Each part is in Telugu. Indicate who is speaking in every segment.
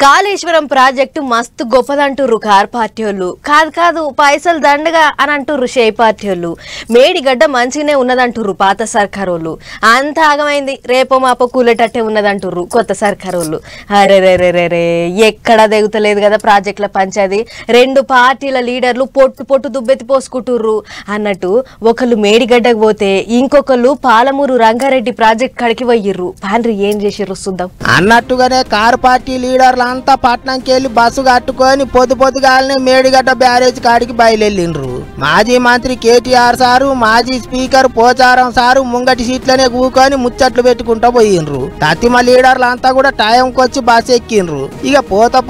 Speaker 1: కాళేశ్వరం ప్రాజెక్టు మస్తు గొప్పదంటుర్రు కార్ పార్టీలు కాదు పైసలు దండగా అని అంటుర్రు షే పార్టీలు మేడిగడ్డ మంచిగానే ఉన్నదంటుర్రు పాత సర్కారోళ్ళు అంత ఆగమైంది రేపో మాపో కూలేటట్టే ఉన్నదంటుర్రు కొత్త సర్కారోళ్ళు అరే ఎక్కడ దిగుతలేదు కదా ప్రాజెక్టుల పంచాది రెండు పార్టీల లీడర్లు పొట్టు దుబ్బెత్తి పోసుకుంటుర్రు అన్నట్టు ఒకళ్ళు మేడిగడ్డకు పోతే ఇంకొకళ్ళు పాలమూరు రంగారెడ్డి ప్రాజెక్ట్ కడికి పోయిర్రు పాండ్రి ఏం చేసిర్రు చూద్దాం
Speaker 2: అన్నట్టుగానే కార్ పార్టీ లీడర్లు అంతా పట్నంకి వెళ్లి బస్సు కట్టుకొని పొద్దుగాలనే మేడిగడ్డ బ్యారేజ్ కాడికి బయలుదేరిండ్రు మాజీ మంత్రి కేటీఆర్ సారు మాజీ స్పీకర్ పోచారం సారు ముంగటి సీట్లనే కూకొని ముచ్చట్లు పెట్టుకుంటూ పోయిండ్రు తత్తిమ లీడర్లు అంతా కూడా టైంకి వచ్చి బస్సు ఎక్కిండ్రు ఇక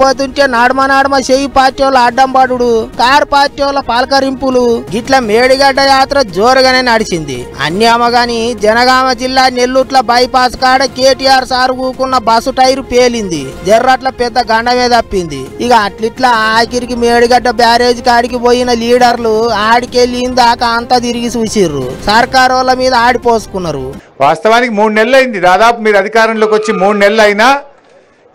Speaker 2: పోతుంటే నడమ చెయ్యి పార్టీ వాళ్ళ అడ్డం పడుడు కార్ పార్టీ వాళ్ళ పలకరింపులు గిట్ల మేడిగడ్డ యాత్ర జోరుగానే నడిచింది అన్ని అమ్మగాని జనగామ జిల్లా నెల్లూట్ల బైపాస్ కాడ కేటీఆర్ సారు కూకున్న బస్సు టైరు పేలింది జర్రట్ల పెద్ద గండమే తప్పింది ఇక అట్లిట్లా ఆఖరికి మేడిగడ్డ బ్యారేజ్ కాడికి పోయిన లీడర్లు ఆడికెళ్ళి దాకా అంతా తిరిగి చూసిర్రు సర్కారు వాళ్ళ మీద ఆడిపోసుకున్నారు.
Speaker 3: వాస్తవానికి 3 నెలలు అయింది, దాదాపు మీరు అధికారంలోకి వచ్చి 3 నెలలు అయినా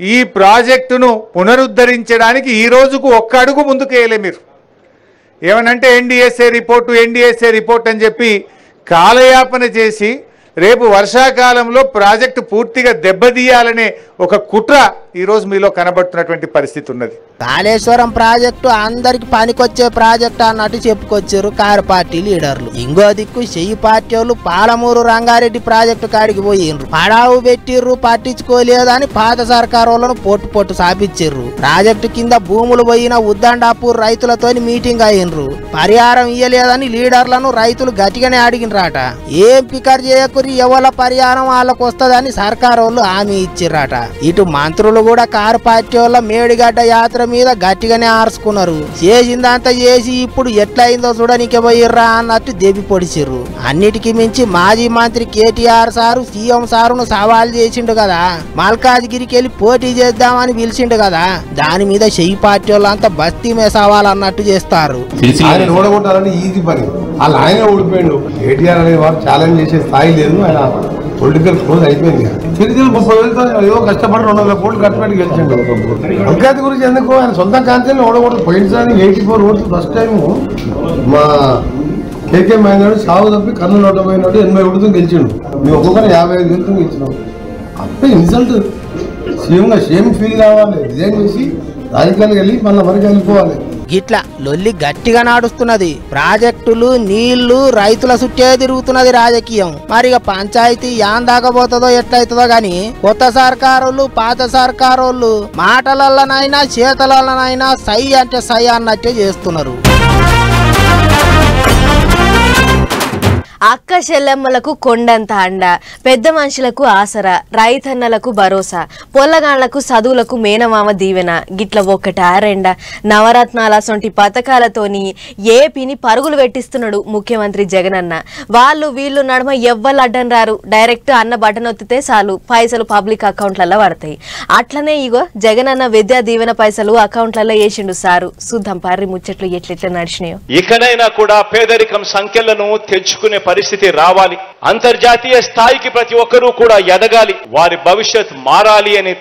Speaker 3: ఈ ప్రాజెక్టును పునరుద్ధరించడానికి ఈ రోజుకు ఒక్క అడుగు ముందుకు వేయలే. మీరు ఏమనంటే ఎన్డీఎస్ఏ రిపోర్ట్ అని చెప్పి కాలయాపన చేసి రేపు వర్షాకాలంలో ప్రాజెక్టు పూర్తిగా దెబ్బతీయాలనే ఒక కుట్ర ఈరోజు మీలో కనబడుతున్నటువంటి పరిస్థితి ఉన్నది.
Speaker 2: కాళేశ్వరం ప్రాజెక్టు అందరికి పనికొచ్చే ప్రాజెక్టు అన్నట్టు చెప్పుకొచ్చారు కారు పార్టీ లీడర్లు. ఇంకో దిక్కు చెయ్యి పార్టీ వాళ్ళు పాలమూరు రంగారెడ్డి ప్రాజెక్టు కాడికి పోయిండ్రు పడావు పెట్టిర్రు పట్టించుకోలేదని పాత సర్కారు వాళ్ళను పొట్టు సాపించారు. ప్రాజెక్టు కింద భూములు పోయిన ఉద్దండాపూర్ రైతులతోని మీటింగ్ అయ్యిండ్రు పరిహారం ఇయ్యలేదని లీడర్లను రైతులు గట్టిగానే అడిగినరాట. ఏం పికర్ చేయకురి ఎవల పరిహారం వాళ్ళకు వస్తుందని సర్కారు వాళ్ళు హామీ ఇచ్చిర్రాట. ఇటు మంత్రులు కూడా కారు పార్టీ వాళ్ళ మేడిగడ్డ యాత్ర మీద గట్టిగానే ఆర్చుకున్నారు. చేసిందంతా చేసి ఇప్పుడు ఎట్లయిందో చూడనికే పోయిర్రా అన్నట్టు దెబ్బి పొడిచిర్రు. అన్నిటికీ మించి మాజీ మంత్రి కేటీఆర్ సారు సీఎం సారును సవాల్ చేసిండు కదా, మల్కాజ్గిరికి వెళ్ళి పోటీ చేద్దామని పిలిచిండు కదా, దాని మీద చెయ్యి పార్టీ వాళ్ళంతా బస్తీ మీద సవాల్ అన్నట్టు చేస్తారు.
Speaker 4: ఈజీ పని వాళ్ళు ఆయన ఓడిపోయిండు. కేటీఆర్ అనే వారు ఛాలెంజ్ చేసే స్థాయి లేదు, ఆయన పొలిటికల్ క్లోజ్ అయిపోయింది. తిరిగి 30 ఏదో కష్టపడి 200 కోట్లు కట్టుబడి గెలిచిండు. అంకాతి గురించి ఎందుకు ఆయన సొంత కాంతిని ఓడకూడదు. పోయినసారి 84 ఓట్లు ఫస్ట్ టైం మా కేకే మైనాడు సాగు తప్పి కన్నులు ఓటపోయినాడు 80 ఓటుతో గెలిచిండు. మేము ఒక్కొక్కరు 55 ఓటుతో గెలిచినాం. అప్పుడే ఇన్సల్ట్ సీఎంగా సేమ్ ఫీల్ కావాలి, రిజైన్ చేసి రాజకీయాలకు వెళ్ళి మళ్ళీ వరకు వెళ్ళిపోవాలి.
Speaker 2: గిట్లా లొల్లి గట్టిగా నాడుస్తున్నది. ప్రాజెక్టులు నీళ్లు రైతుల చుట్టే తిరుగుతున్నది రాజకీయం. మరిగా పంచాయతీ యాందాకపోతుందో ఎట్లయితుందో గాని కొత్త సర్కారోళ్ళు పాత సర్కారోళ్ళు మాటలల్లనైనా చేతలల్లనైనా సై అంటే సై అన్నట్టే చేస్తున్నారు.
Speaker 1: అక్క చెల్లెమ్మలకు కొండంత అండ, పెద్ద మనుషులకు ఆసరా, రైతన్నలకు భరోసా, పొల్లగాళ్లకు చదువులకు మేనమామ దీవెన గిట్ల ఒక్కటా రెండా నవరత్నాల సొంటి పథకాలతోని ఏపీని పరుగులు పెట్టిస్తున్నాడు ముఖ్యమంత్రి జగనన్న. వాళ్ళు వీళ్ళు నడమ ఎవ్వరు అడ్డం రారు, డైరెక్ట్ అన్న బటన్ ఒత్తితే చాలు పైసలు పబ్లిక్ అకౌంట్లలో పడతాయి. అట్లనే ఇగో జగనన్న విద్యా దీవెన పైసలు అకౌంట్లలో వేసిండు సారు. చూద్దాం పారి ముచ్చట్లు ఎట్లెట్లా నడిచినాయో.
Speaker 5: ఇకనైనా కూడా పేదరికం సంఖ్యలను తెచ్చుకునే పరిస్థితి రావాలి. అంతర్జాతీయ స్థాయికి ప్రతి ఒక్కరూ కూడా ఎదగాలి, వారి భవిష్యత్ మారాలి అని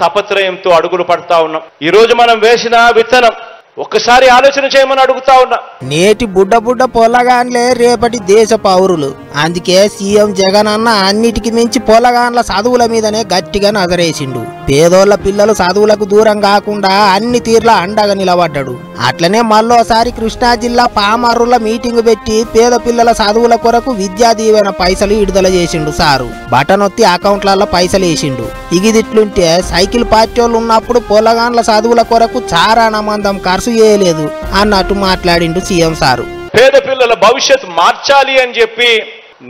Speaker 5: తపత్రయంతో అడుగులు పడతా ఉన్నాం. ఈ రోజు మనం వేసిన విత్తనం ఒక్కసారి ఆలోచన చేయమని అడుగుతా ఉన్నా.
Speaker 2: నేటి బుడ్డ పొలగాన్లే రేపటి దేశ పౌరులు. అందుకే సీఎం జగన్ అన్న అన్నిటికి మించి పొలగాన్ల చదువుల మీదనే గట్టిగా నజరేసిండు. పేదోళ్ల పిల్లలు చదువులకు దూరం కాకుండా అన్ని తీర్ల అండగా నిలబడ్డాడు. అట్లనే మళ్ళోసారి కృష్ణా జిల్లా పామర్రుల మీటింగ్ పెట్టి పేద పిల్లల చదువుల కొరకు విద్యా దీవెన పైసలు విడుదల చేసిండు సారు. బటనొత్తి అకౌంట్లలో పైసలు వేసిండు. ఇగిదిట్లుంటే సైకిల్ పార్టీ వాళ్ళు ఉన్నప్పుడు పొలగాన్ల చదువుల కొరకు చారానమందం ఖర్చు చేయలేదు అన్నట్టు మాట్లాడిండు సీఎం సారు.
Speaker 5: పేద పిల్లల భవిష్యత్ మార్చాలి అని చెప్పి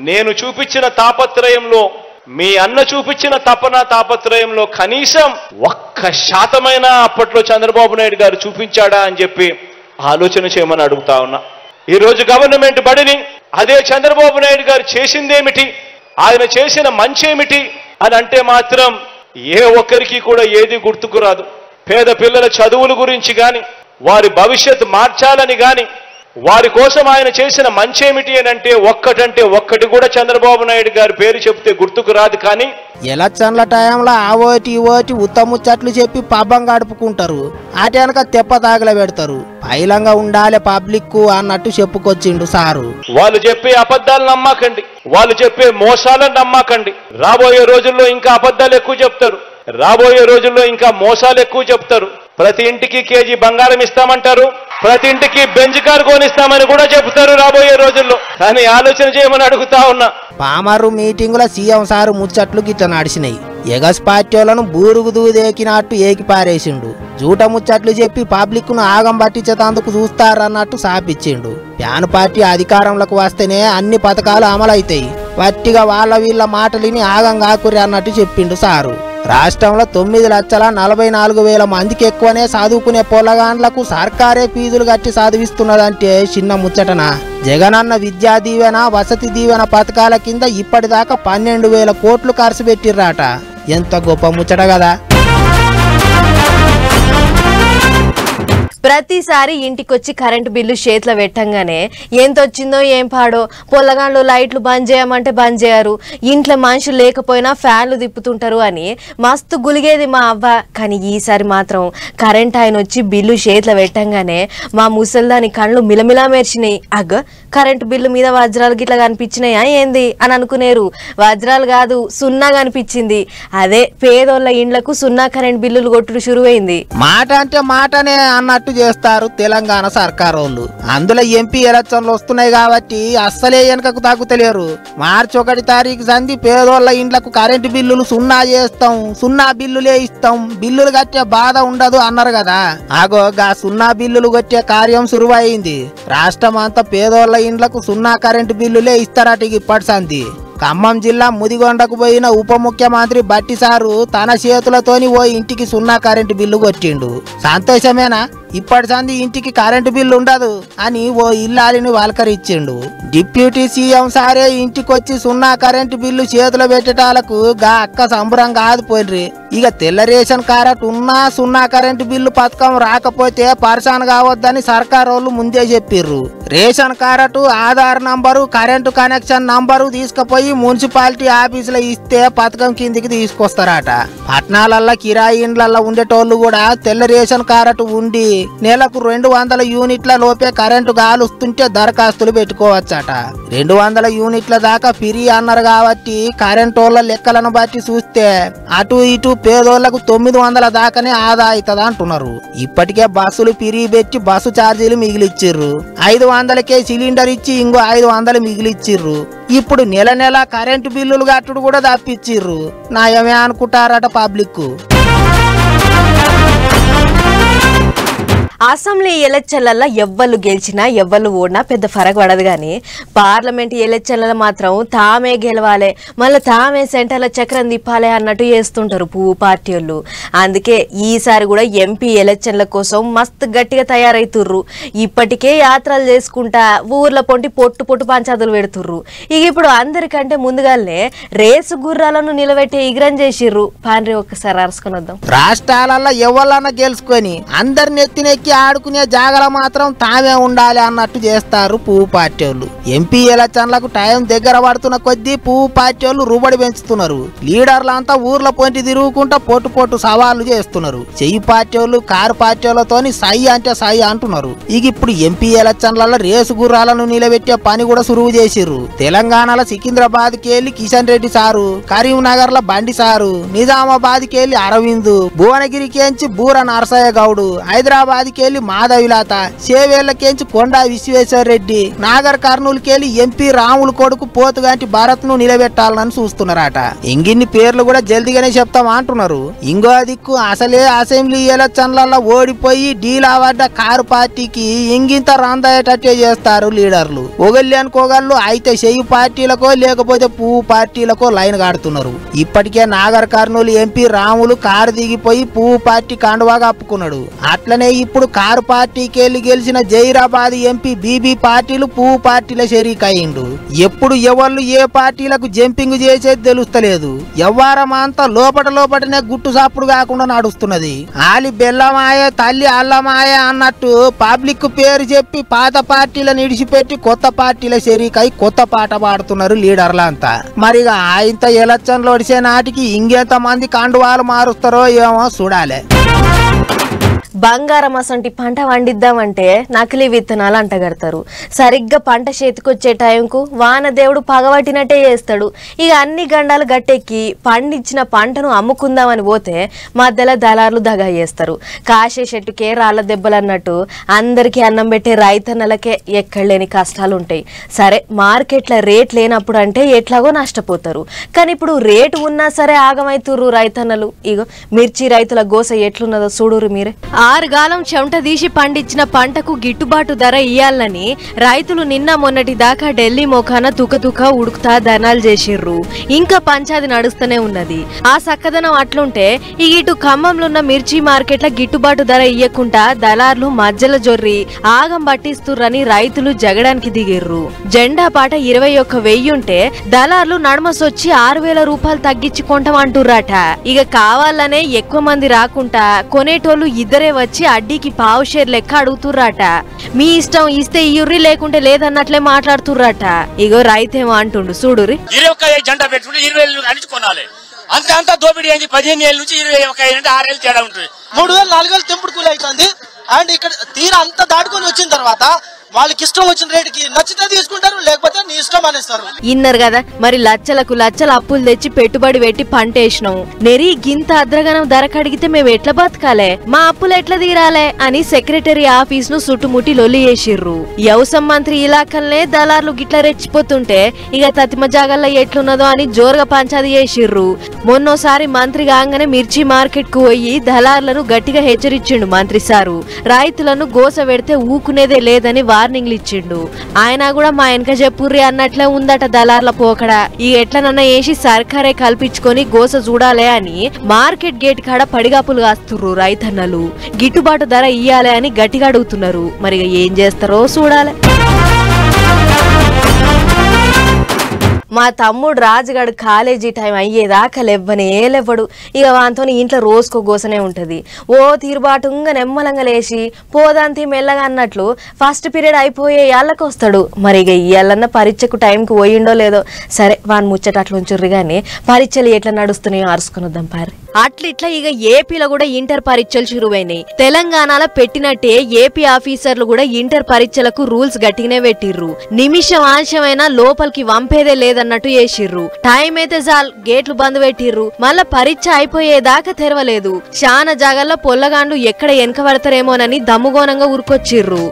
Speaker 5: నేను చూపించిన తాపత్రయంలో, మీ అన్న చూపించిన తాపత్రయంలో కనీసం 1% అప్పట్లో చంద్రబాబు నాయుడు గారు చూపించాడా అని చెప్పి ఆలోచన చేయమని అడుగుతా ఉన్నా. ఈరోజు గవర్నమెంట్ బడిని అదే చంద్రబాబు నాయుడు గారు చేసిందేమిటి, ఆయన చేసిన మంచేమిటి అని అంటే మాత్రం ఏ ఒక్కరికి కూడా ఏది గుర్తుకు రాదు. పేద పిల్లల చదువుల గురించి కానీ వారి భవిష్యత్ మార్చాలని కానీ వారి కోసం ఆయన చేసిన మంచేమిటి అని అంటే ఒక్కటి కూడా చంద్రబాబు నాయుడు గారి పేరు చెప్తే గుర్తుకు రాదు. కానీ
Speaker 2: ఎలక్షన్ల టైంలో ఆవోటి ఓటి ఉత్తముచ్చట్లు చెప్పి పబ్బం గడుపుకుంటారు, అటు వెనక తెప్ప తాగల పెడతారు. పైలంగా ఉండాలి పబ్లిక్ అన్నట్టు చెప్పుకొచ్చిండు సారు.
Speaker 5: వాళ్ళు చెప్పే అబద్ధాలు నమ్మకండి, వాళ్ళు చెప్పే మోసాలను నమ్మకండి. రాబోయే రోజుల్లో ఇంకా అబద్ధాలు ఎక్కువ చెప్తారు, రాబోయే రోజుల్లో ఇంకా మోసాలు ఎక్కువ చెప్తారు. ప్రతి ఇంటికి కేజీ బంగారం ఇస్తామంటారు, ప్రతి ఇంటికి బెంచ్ కారు కొనిస్తామని కూడా చెప్తారు రాబోయే రోజుల్లో. కానీ ఆలోచన చేయమని అడుగుతా ఉన్నా.
Speaker 2: పామరు మీటింగుల సీఎం సారు ముచ్చట్లు గిట్ల నడిచినాయి. ఎగస్ పార్టీలను బూరుగు దూదేకినట్టు ఏకి పారేసిండు. జూట ముచ్చట్లు చెప్పి పబ్లిక్ ను ఆగం పట్టించేందుకు చూస్తారన్నట్టు సాపిచ్చిండు. ప్యాన్ పార్టీ అధికారంలోకి వస్తేనే అన్ని పథకాలు అమలైతాయి, వట్టిగా వాళ్ళ వీళ్ళ మాటలిని ఆగం కాకురి అన్నట్టు చెప్పిండు సారు. రాష్ట్రంలో 9,44,000 మందికి ఎక్కువనే చదువుకునే పొలగాండ్లకు సర్కారే ఫీజులు కట్టి చదివిస్తున్నదంటే చిన్న ముచ్చటన. జగనన్న విద్యా దీవెన వసతి దీవెన పథకాల కింద ఇప్పటిదాకా 12,000 కోట్లు ఖర్చు పెట్టిర్రాట. ఎంత గొప్ప ముచ్చట కదా.
Speaker 1: ప్రతిసారి ఇంటికొచ్చి కరెంటు బిల్లు చేతిలో పెట్టంగానే ఎంత వచ్చిందో ఏం పాడో. పొల్లగాళ్ళు లైట్లు బంద్ చేయమంటే బంద్ చేయరు, ఇంట్లో మనుషులు లేకపోయినా ఫ్యాన్లు తిప్పుతుంటారు అని మస్తు గులిగేది మా అవ్వ. కానీ ఈసారి మాత్రం కరెంట్ ఆయన వచ్చి బిల్లు చేతిలో పెట్టంగానే మా ముసలిదాని కళ్ళు మిలమిలా మెరిచినాయి. కరెంటు బిల్లు మీద వజ్రాలు గిట్లా కనిపించినాయా ఏంది అని అనుకునేరు. వజ్రాలు కాదు, సున్నా కనిపించింది. అదే పేదోళ్ళ ఇండ్లకు సున్నా కరెంట్ బిల్లులు కొట్టుడు షురువైంది.
Speaker 2: మాట అంటే మాటనే అన్నట్టు చేస్తారు తెలంగాణ సర్కారోళ్ళు. అందులో ఎంపీ ఎలక్షన్లు వస్తున్నాయి కాబట్టి అస్సలే వెనకకు తగ్గుతలేరు. మార్చి 1 తారీఖు సంది పేదోళ్ళ ఇండ్లకు కరెంటు బిల్లులు సున్నా చేస్తాం, సున్నా బిల్లులే ఇస్తాం, బిల్లులు కట్టే బాధ ఉండదు అన్నారు కదా. గా సున్నా బిల్లులు కొట్టే కార్యం సురువైంది. రాష్ట్రం అంతా పేదోళ్ళ ఇండ్లకు సున్నా కరెంటు బిల్లులే ఇస్తారట ఇప్పటి సంది. ఖమ్మం జిల్లా ముదిగొండకు పోయిన ఉప ముఖ్యమంత్రి బట్టి సారు తన చేతులతోని ఓ ఇంటికి సున్నా కరెంటు బిల్లు కొట్టిండు. సంతోషమేనా? ఇప్పటి సంది ఇంటికి కరెంటు బిల్లు ఉండదు అని ఓ ఇల్లాలిని వాల్కరిచ్చిండు. డిప్యూటీ సీఎం సారే ఇంటికొచ్చి సున్నా కరెంటు బిల్లు చేతులు పెట్టేటాలకు గా అక్క సంబరం కాదు పోయిర్రి. ఇక తెల్ల రేషన్ కార్డు ఉన్నా సున్నా కరెంటు బిల్లు పథకం రాకపోతే పరిశాన్ కావద్దని సర్కారోళ్ళు ముందే చెప్పిర్రు. Ration card, Aadhaar number, current connection number తీసుకుపోయి మున్సిపాలిటీ ఆఫీసులో ఇస్తే పథకం కిందికి తీసుకొస్తారట. పట్నాలల్లో కిరాయి ఇండ్లల్లో ఉండేటోళ్ళు కూడా తెల్ల రేషన్ కార్డు ఉండి నెలకు 200 యూనిట్ల లోపే కరెంటు గాలుస్తుంటే దరఖాస్తులు పెట్టుకోవచ్చట. 200 యూనిట్ల దాకా ఫ్రీ అన్నారు కాబట్టి కరెంటు వాళ్ళ లెక్కలను బట్టి చూస్తే అటు ఇటు పేదోళ్లకు 900 దాకానే ఆదా అవుతుంది అంటున్నారు. ఇప్పటికే బస్సులు ఫ్రీ పెట్టి బస్సు ఛార్జీలు మిగిలిచ్చిర్రు. 500కే సిలిండర్ ఇచ్చి ఇంకో 500 మిగిలిచ్చిర్రు. ఇప్పుడు నెల కరెంటు బిల్లులు కట్టుడు కూడా తప్పిచ్చిర్రు. నాయమే అనుకుంటారట పబ్లిక్.
Speaker 1: అసెంబ్లీ ఎలక్షన్లలో ఎవ్వరు గెలిచినా ఎవ్వరు ఓడినా పెద్ద ఫరక్ పడదు. కానీ పార్లమెంట్ ఎలక్షన్లలో మాత్రం తామే గెలవాలి, మళ్ళీ తామే సెంటర్ల చక్రం తిప్పాలి అన్నట్టు చేస్తుంటారు పువ్వు పార్టీ వాళ్ళు. అందుకే ఈసారి కూడా ఎంపీ ఎలక్షన్ల కోసం మస్తు గట్టిగా తయారైతుర్రు. ఇప్పటికే యాత్రలు చేసుకుంటా ఊర్ల పొంటి పొట్టు పంచాదులు పెడుతుర్రు. ఇక ఇప్పుడు అందరికంటే ముందుగానే రేసు గుర్రాలను నిలబెట్టే ఇగ్రం చేసిర్రు. పాండ్రి ఒక్కసారి అరుసుకొని వద్దాం.
Speaker 2: రాష్ట్రాలలో ఎవరన్నా గెలుచుకొని అందరిని ఎత్తినెక్కి ఆడుకునే జాగల మాత్రం తామే ఉండాలి అన్నట్టు చేస్తారు పువ్వు పార్టీ వాళ్ళు. ఎంపీ ఎలక్షన్లకు టైం దగ్గర పడుతున్న కొద్దీ పువ్వు పార్టీ వాళ్ళు రుబడి పెంచుతున్నారు. లీడర్లంతా ఊర్ల పొంటి తిరుగుకుంటా పొట్టు సవాళ్లు చేస్తున్నారు. చెయ్యి పార్టీ వాళ్ళు కారు పార్టీ వాళ్ళతోని సై అంటే సై అంటున్నారు. ఇక ఇప్పుడు ఎంపీ ఎలక్షన్లలో రేసు గుర్రాలను నిలబెట్టే పని కూడా సురువు చేసిర్రు. తెలంగాణలో సికింద్రాబాద్ కెళ్లి కిషన్ రెడ్డి సారు, కరీంనగర్ లో బండి సారు, నిజామాబాద్ కెళ్లి అరవింద్, భువనగిరికేంచి బూర నరసయ్య గౌడు, హైదరాబాద్ కెళ్లి మాధవిలాత, చేవేళ్లకేంచి కొండా విశ్వేశ్వర రెడ్డి, నాగర్ కర్నూలు కెళ్లి ఎంపీ రాములు కొడుకు పోతుగాంటి భరత్ ను నిలబెట్టాలని చూస్తున్నారట. ఇంగిన్ని పేర్లు కూడా జల్దిగానే చెప్తాం అంటున్నారు. ఇంకో దిక్కు అసలే అసెంబ్లీ ఎలక్షన్లలో ఓడిపోయి డీలా పడ్డ కారు పార్టీకి ఇంగింత రందయ్యేటట్టే చేస్తారు లీడర్లు. ఒకళ్ళు అయితే చెయ్యి పార్టీలకో లేకపోతే పువ్వు పార్టీలకో లైన్ కాడుతున్నారు. ఇప్పటికే నాగర్ కర్నూలు ఎంపీ రాములు కారు దిగిపోయి పువ్వు పార్టీ కండువా కప్పుకున్నాడు. అట్లనే ఇప్పుడు కారు పార్టీకి వెళ్ళి గెలిచిన జైరాబాద్ ఎంపీ బీబీ పార్టీలు పువ్వు పార్టీల షరీక్ అయిండు. ఎప్పుడు ఎవళ్ళు ఏ పార్టీలకు జంపింగ్ చేసేది తెలుస్తలేదు. ఎవ్వారం అంతా లోపటనే గుట్టు సాపుడు కాకుండా నడుస్తున్నది. ఆలి బెల్లమాయ తల్లి అల్లమాయ అన్నట్టు పబ్లిక్ పేరు చెప్పి పాత పార్టీలను ఇడిచిపెట్టి కొత్త పార్టీల షరీక్ అయి కొత్త పాట పాడుతున్నారు లీడర్లంతా. మరిగా ఇంత ఎలక్షన్లు ఒడిసే నాటికి ఇంకెంత మంది కండువాలు మారుస్తారో ఏమో చూడాలి.
Speaker 1: బంగారం అసంటి పంట పండిద్దామంటే నకిలీ విత్తనాలు అంటగడతారు. సరిగ్గా పంట చేతికొచ్చే టైంకు వానదేవుడు పగబట్టినట్టే చేస్తాడు. ఇక అన్ని గండాలు గట్టెక్కి పండించిన పంటను అమ్ముకుందామని పోతే మధ్యలో దళారులు దగా చేస్తారు. కాసే చెట్టుకే రాళ్ల దెబ్బలన్నట్టు అందరికీ అన్నం పెట్టే రైతన్నలకే ఎక్కడలేని కష్టాలు ఉంటాయి. సరే మార్కెట్లో రేట్ లేనప్పుడు అంటే ఎట్లాగో నష్టపోతారు. కానీ ఇప్పుడు రేటు ఉన్నా సరే ఆగమైతుర్రు రైతన్నలు. ఇగో మిర్చి రైతుల గోస ఎట్లున్నదో చూడురు మీరే. 6 గాలం చెమట తీసి పండించిన పంటకు గిట్టుబాటు ధర ఇయ్యాలని రైతులు నిన్న మొన్నటి దాకా ఢిల్లీ మోఖాన తుకతుక ఉడుకుతా ధర్నాలు చేసిర్రు. ఇంకా పంచాది నడుస్తూనే ఉన్నది. ఆ సక్కదనం అట్లుంటే ఇటు ఖమ్మంలో ఉన్న మిర్చి మార్కెట్ల గిట్టుబాటు ధర ఇయ్యకుండా దళార్లు మధ్యలో జొర్రి ఆగం పట్టిస్తుర్రని రైతులు జగడానికి దిగిర్రు. జెండా పాట 21,000 ఉంటే దళార్లు నడమసొచ్చి 6,000 రూపాయలు తగ్గించి కొంటామంటుర్రట. ఇక కావాలనే ఎక్కువ మంది రాకుండా కొనేటోళ్ళు ఇద్దరే వచ్చి అడ్డీకి పావు షేర్ లెక్క అడుగుతుర్రట. మీ ఇష్టం ఇస్తే ఇయుర్రి లేకుంటే లేదన్నట్లే మాట్లాడుతుర్రట. ఇగో రైతేమో అంటుండు చూడురి.
Speaker 6: 21 జెండా పెట్టుకుంటే 20,000 అనిచి కొనాలి. అంత దోపిడీ అయింది. 15 ఏళ్ళ నుంచి 21 అంటే 6 ఏళ్ళు తేడా ఉంటుంది.
Speaker 7: 3,000 4,000 తెంపుడు కూలి అవుతుంది. అండ్ ఇక్కడ తీరా అంతా దాటుకొని వచ్చిన తర్వాత వాళ్ళకి ఇష్టం వచ్చిన రేటుకి నచ్చితే తీసుకుంటారు, లేకపోతే నీ ఇష్టం అనేస్తారు.
Speaker 1: ఇన్నర్ కదా మరి లచ్చలకు లచ్చల అప్పులు తెచ్చి పెట్టుబడి పెట్టి పంటేసినాం. నెరి గింత అద్రగనం ధర కడిగితే మేము ఎట్లా బతకాలే, మా అప్పులు ఎట్లా తీరాలే అని సెక్రటరీ ఆఫీస్ ను చుట్టుముట్టి లొల్లి చేసిర్రు. వ్యవసాయ మంత్రి ఇలాకల్నే దళార్లు గిట్ల రెచ్చిపోతుంటే ఇక తతిమ జాగల్లో ఎట్లున్నదో అని జోరుగా పంచాది చేసిర్రు. మొన్నోసారి మంత్రి కాగానే మిర్చి మార్కెట్ కు పోయి దళార్లను గట్టిగా హెచ్చరించిండు మంత్రి సారు. రైతులను గోస పెడితే ఊకునేదే లేదని వార్నింగ్లు ఇచ్చిండు. ఆయన కూడా మా వెనక చెప్పుర్రి అన్నట్లే ఉందట దళార్ల పోకడ. ఈ ఎట్లనన్నా వేసి సర్కారే కల్పించుకొని గోస చూడాలే అని మార్కెట్ గేట్ కాడ పడిగాపులు కాస్తుర్రు రైతన్నలు. గిట్టుబాటు ధర ఇయ్యాలే అని గట్టిగా అడుగుతున్నారు. మరి ఏం చేస్తారో చూడాలి. మా తమ్ముడు రాజుగాడు కాలేజీ టైం అయ్యేదాకా లేవ్వడు. ఇక వాంతో ఇంట్లో రోజుకో గోసనే ఉంటది. ఓ తీరుబాటుగా నెమ్మలంగా లేచి పోదాంతి మెల్లగా అన్నట్లు ఫస్ట్ పీరియడ్ అయిపోయే యాళ్ళకి వస్తాడు. మరి ఇక ఇయ్యాలన్న పరీక్షకు టైంకి పోయిండో లేదో. సరే వాని ముచ్చటట్లుంచుర్రి గాని పరీక్షలు ఎట్లా నడుస్తున్నాయో అరుసుకుని వద్దాం పారి. అట్లిట్లా ఇక ఏపీలో కూడా ఇంటర్ పరీక్షలు శురువైనాయి. తెలంగాణలో పెట్టినట్టే ఏపీ ఆఫీసర్లు కూడా ఇంటర్ పరీక్షలకు రూల్స్ గట్టిగానే పెట్టిర్రు. నిమిషం ఆలస్యమైనా లోపలికి వంపేదే లేదన్నట్టు చేసిర్రు. టైం అయితే చాలు గేట్లు బంద్ పెట్టిర్రు. మళ్ళా పరీక్ష అయిపోయేదాకా తెరవలేదు. చాలా జాగాల్లో పొల్లగాండ్లు ఎక్కడ వెనక పడతారేమోనని దమ్ముగోనంగా ఉరుకొచ్చిర్రు.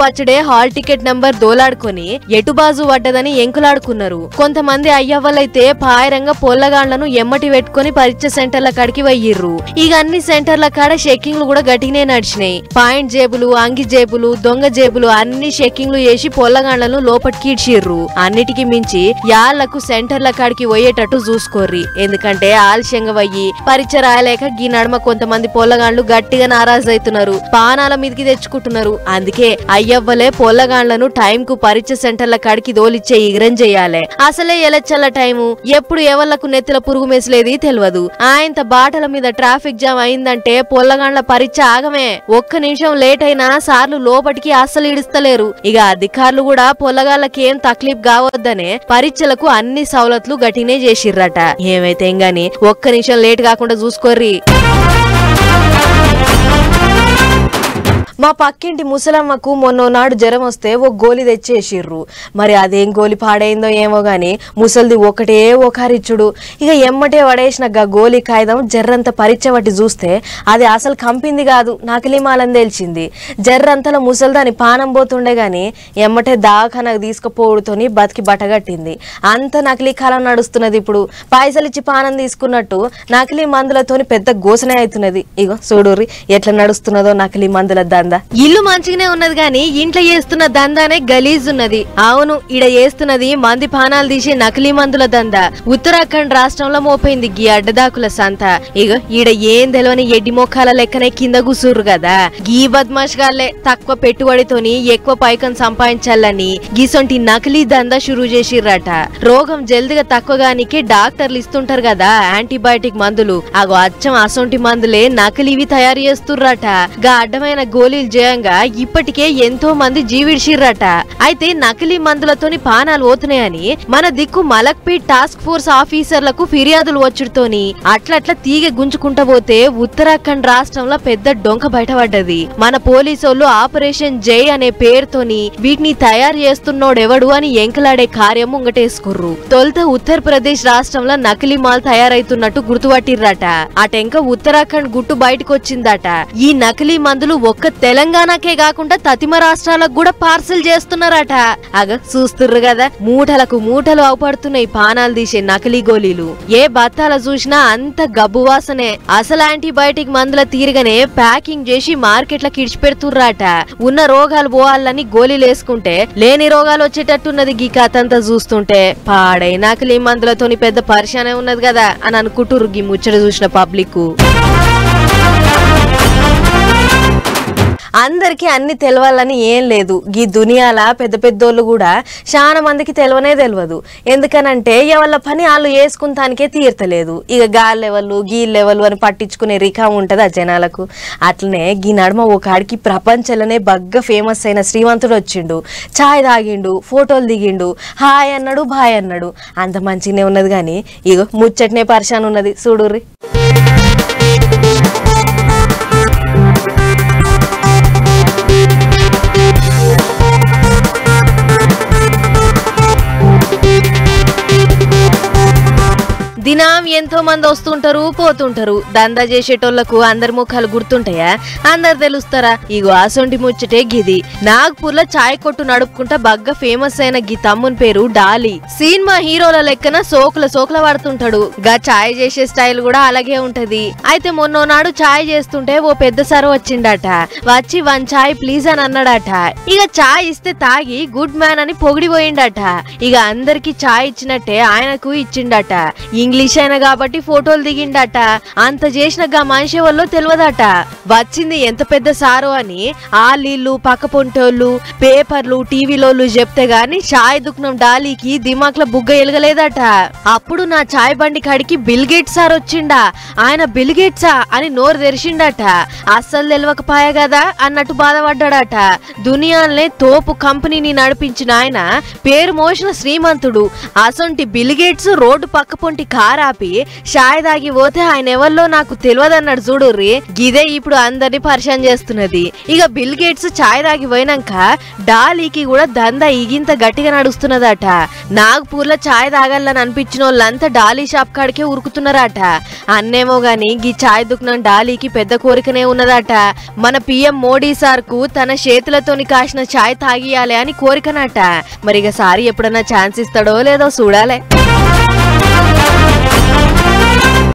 Speaker 1: వచ్చుడే హాల్ టికెట్ నంబర్ దోలాడుకొని ఎటుబాజు పడ్డదని ఎంకులాడుకున్నారు. కొంతమంది అయ్యవ్వలైతే పాయరంగా పొల్లగాండ్లను ఎమ్మటి పెట్టుకుని పరీక్ష సెంటర్ల కాడికి వయ్యిర్రు. ఇక అన్ని సెంటర్ల కాడ చెక్కింగ్లు కూడా గట్టిగానే నడిచినాయి. పాయింట్ జేబులు, అంగి జేబులు, దొంగ జేబులు అన్ని చెక్కింగ్లు చేసి పొల్లగాండ్లను లోపటికి ఇడ్చిర్రు. అన్నిటికీ మించి యాళ్లకు సెంటర్ల కాడికి పోయేటట్టు చూసుకోర్రి. ఎందుకంటే ఆలస్యంగా వయ్యి పరీక్ష రాయలేక ఈ నడుమ కొంతమంది పొల్లగాండ్లు గట్టిగా నారాజు అవుతున్నారు. పానాల మీదకి తెచ్చుకుంటున్నారు. అందుకే అయ్యవ్వలే పొల్లగాండ్లను టైం కు పరీక్ష సెంటర్ల కాడికి దోలిచ్చే ఇగరం చెయ్యాలి. అసలే ఎలచ్చల టైము ఎప్పుడు ఎవళ్లకు నెత్తిల పురుగు మెసలేది తెలియదు. ఆయన బాటల మీద ట్రాఫిక్ జామ్ అయిందంటే పొల్లగాండ్ల పరీక్ష ఆగమే. ఒక్క నిమిషం లేట్ అయినా సార్లు లోపటికి అస్సలు ఇడుస్తలేరు. ఇక అధికారులు కూడా పొల్లగాళ్ళకి ఏం తక్లీఫ్ కావద్దనే పరీక్షలకు అన్ని సౌలతులు గట్టినే చేసిర్రట. ఏమైతే గాని ఒక్క నిమిషం లేట్ కాకుండా చూసుకోర్రి. మా పక్కింటి ముసలమ్మకు మొన్నోనాడు జ్వరం వస్తే ఓ గోలి తెచ్చేసిర్రు. మరి అదేం గోలి పాడైందో ఏమో గాని ముసలిది ఒకటే ఒకరిచ్చుడు. ఇక ఎమ్మటే పడేసిన గోలి కాగితం జర్రంత పరీక్ష పట్టి చూస్తే అది అసలు కంపింది కాదు, నకిలీమాలని తెలిసింది. జర్రంతలో ముసలిదాని పానం పోతుండే గాని ఎమ్మటే దాఖానకు తీసుకుపోవుడుతోని బతికి బట్టగట్టింది. అంత నకిలీ కాలం నడుస్తున్నది. ఇప్పుడు పైసలు ఇచ్చి పానం తీసుకున్నట్టు నకిలీ మందులతోని పెద్ద గోసనే అవుతున్నది. ఇగో చూడుర్రి ఎట్లా నడుస్తున్నదో నకిలీ మందుల దందా. దందా. ఇల్లు మంచిగానే ఉన్నది గాని ఇంట్లో చేస్తున్న దందానే గలీజ్ ఉన్నది. అవును, ఈడ చేస్తున్నది మంది పానాలు తీసే నకిలీ మందుల దందా. ఉత్తరాఖండ్ రాష్ట్రంలో మోపైంది గీ అడ్డదాకుల సంత. ఇగో ఈడ ఏం తెలవని ఎడ్డి మొక్కల లెక్కనే కింద కూసుర్రు కదా. గీ బద్మాష్ గాళ్లే తక్కువ పెట్టుబడితోని ఎక్కువ పైకం సంపాదించాలని గీసొంటి నకిలీ దందా షురూ చేసిర్రట. రోగం జల్దిగా తక్కువగానికి డాక్టర్లు ఇస్తుంటారు కదా యాంటీబయాటిక్ మందులు, అగో అచ్చం అసొంటి మందులే నకిలీవి తయారు చేస్తుర్రట. గా అడ్డమైన గోళీలు చేయంగా ఇప్పటికే ఎంతో మంది జీవిడిచిర్రట. అయితే నకిలీ మందులతోని పానాలు పోతున్నాయని మన దిక్కు మలక్పేట్ టాస్క్ ఫోర్స్ ఆఫీసర్లకు ఫిర్యాదులు వచ్చుడుతోని అట్లట్లా తీగ గుంజుకుంటా పోతే ఉత్తరాఖండ్ రాష్ట్రంలో పెద్ద డొంక బయటపడ్డది. మన పోలీసోళ్లు ఆపరేషన్ జై అనే పేరుతోని వీటిని తయారు చేస్తున్నోడెవడు అని ఎంకలాడే కార్యం ముంగటేసుకుర్రు. తొలుత ఉత్తరప్రదేశ్ రాష్ట్రంలో నకిలీ మాల్ తయారైతున్నట్టు గుర్తుపట్టిర్రట. అటెంక ఉత్తరాఖండ్ గుట్టు బయటకొచ్చిందట. ఈ నకిలీ మందులు ఒక్క తెలంగాణకే కాకుండా తతిమ రాష్ట్రాలకు కూడా పార్సిల్ చేస్తున్నారట. అగ చూస్తుర్రు కదా, మూటలకు మూటలు అవపడుతున్నాయి పానాలు తీసే నకిలీ గోళీలు. ఏ బత్తాల చూసినా అంత గబ్బు వాసనే. అసలు యాంటీబయాటిక్ మందుల తీరుగానే ప్యాకింగ్ చేసి మార్కెట్లకు ఇడిచిపెడుతుర్రాట. ఉన్న రోగాలు పోవాలని గోళీలు వేసుకుంటే లేని రోగాలు వచ్చేటట్టున్నది గీ కథంతా చూస్తుంటే. పాడై నకిలీ మందులతోని పెద్ద పరిశానే ఉన్నది కదా అని అనుకుంటుర్రు గీ ముచ్చట చూసిన పబ్లిక్. అందరికి అన్ని తెలవాలని ఏం లేదు. గీ దునియాల పెద్ద పెద్దోళ్ళు కూడా చాలా మందికి తెలవనే తెలియదు. ఎందుకనంటే ఎవళ్ళ పని వాళ్ళు వేసుకుంటానికే తీర్తలేదు. ఇక గాళ్ళెవళ్ళు గీళ్ళెవళ్ళు అని పట్టించుకునే రికా ఉంటది ఆ జనాలకు. అట్లనే గీ నడుమ ఒక ఆడికి ప్రపంచంలోనే బగ్గ ఫేమస్ అయిన శ్రీమంతుడు వచ్చిండు. ఛాయ్ తాగిండు, ఫోటోలు దిగిండు, హాయ్ అన్నాడు, బాయ్ అన్నాడు. అంత మంచిగానే ఉన్నది కానీ ఇగో ముచ్చటనే పరిశాన్ ఉన్నది చూడుర్రి. దినం ఎంతో మంది వస్తుంటారు పోతుంటారు. దందా చేసేటోళ్లకు అందరి ముఖాలు గుర్తుంటాయా? అందరు తెలుస్తారా? ఇగో అసొంటి ముచ్చటే గిది. నాగ్పూర్ లో చాయ్ కొట్టు నడుపుకుంటా బగ్గ ఫేమస్ అయిన గీ తమ్ముని పేరు డాలీ. సినిమా హీరోల లెక్కన సోకుల పడుతుంటాడు. గా చాయ్ చేసే స్టైల్ కూడా అలాగే ఉంటది. అయితే మొన్నోనాడు చాయ్ చేస్తుంటే ఓ పెద్ద సారు వచ్చిండట. వచ్చి 1 చాయ్ ప్లీజ్ అని అన్నాడట. ఇక చాయ్ ఇస్తే తాగి గుడ్ మ్యాన్ అని పొగిడిపోయిండట. ఇక అందరికి చాయ్ ఇచ్చినట్టే ఆయనకు ఇచ్చిండట. ఇంగ్లీష్ అయినా కాబట్టి ఫోటోలు దిగిండట. అంత చేసిన గా మనిషి వల్ల తెలియదట. వచ్చింది ఎంత పెద్ద సారో అని ఆలీళ్ళు పక్క పొంటోళ్ళు పేపర్లు టీవీలోళ్ళు చెప్తే గాని చాయ్ దుఃఖం డాలీకి దిమాక్ల బుగ్గ ఎలగలేదట. అప్పుడు నా చాయ్ బండి కాడికి బిల్ గేట్స్ సార్ వచ్చిండా. ఆయన బిల్ గేట్సా అని నోరు తెరిచిండట. అస్సలు తెలియకపాయ కదా అన్నట్టు బాధపడ్డాడట. దునియాలనే తోపు కంపెనీని నడిపించిన ఆయన పేరు మోసిన శ్రీమంతుడు. అసొంటి బిల్ గేట్స్ రోడ్డు పక్క పొంటి కారాపి షాయ్ దాగి పోతే ఆయన ఎవరిలో నాకు తెలియదన్నాడు చూడుర్రి. గిదే ఇప్పుడు అందరిని పరిచయం చేస్తున్నది. ఇక బిల్ గేట్స్ చాయ్ దాగి పోయినాక డాలీకి కూడా దందా ఇగింత గట్టిగా నడుస్తున్నదట. నాగ్పూర్ లో చాయ్ తాగాలని అనిపించిన వాళ్ళంతా డాలీ షాప్ కాడికే ఉరుకుతున్నారట. అన్నేమో గాని గీ చాయ్ దుకాణం డాలీకి పెద్ద కోరికనే ఉన్నదట. మన పిఎం మోడీ సార్ కు తన చేతులతోని కాసిన చాయ్ తాగియాలి అని కోరికనట. మరి ఇక సారి ఎప్పుడన్నా ఛాన్స్ ఇస్తాడో లేదో చూడాలే.